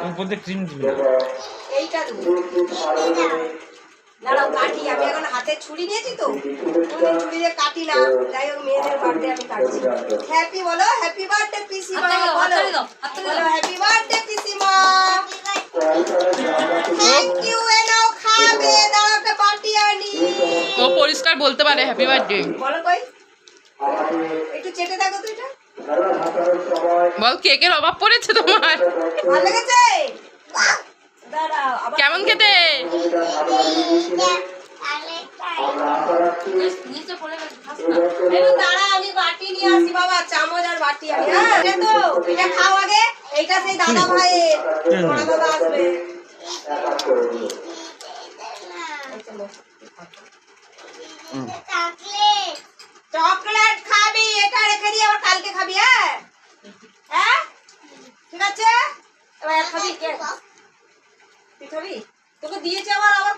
উপর দিয়ে ক্রিম দিবি না। এইটা দাঁড়াও কাটি, আমি এখন হাতে ছুরি নিয়েছি তো, ছুরি দিয়ে কাটি না। যাই হোক মেয়েদের বার্থডে আমি কাটছি। হ্যাপি বলো, হ্যাপি বার্থডে পিসিমা বলো, বলো হ্যাপি বার্থডে পিসিমা। Thank you. এনো খাবে, দাঁড়াও একটা বাটি আনি। ও পরিষ্কার বলতে পারে হ্যাপি বার্থডে। বলো কই, একটু চেটে দেখো তো এটা। বল কেকের অভাব পড়েছে তোমার? ভালো লেগেছে? দাঁড়াও আবার কেমন খেতে? দাঁড়া আমি বাটি নিয়ে আসি বাবা, চামচ আর বাটি আনি। হ্যাঁ তো এটা খাও আগে, এইটা সেই দাদা ভাইয়ের, বড় দাদা আসবে। চকলেট খাবি, এটা রেখে দিয়ে আবার কালকে খাবি। হ্যাঁ হ্যাঁ ঠিক আছে, এবার খাবি। তুই খাবি? তোকে দিয়েছে আবার আবার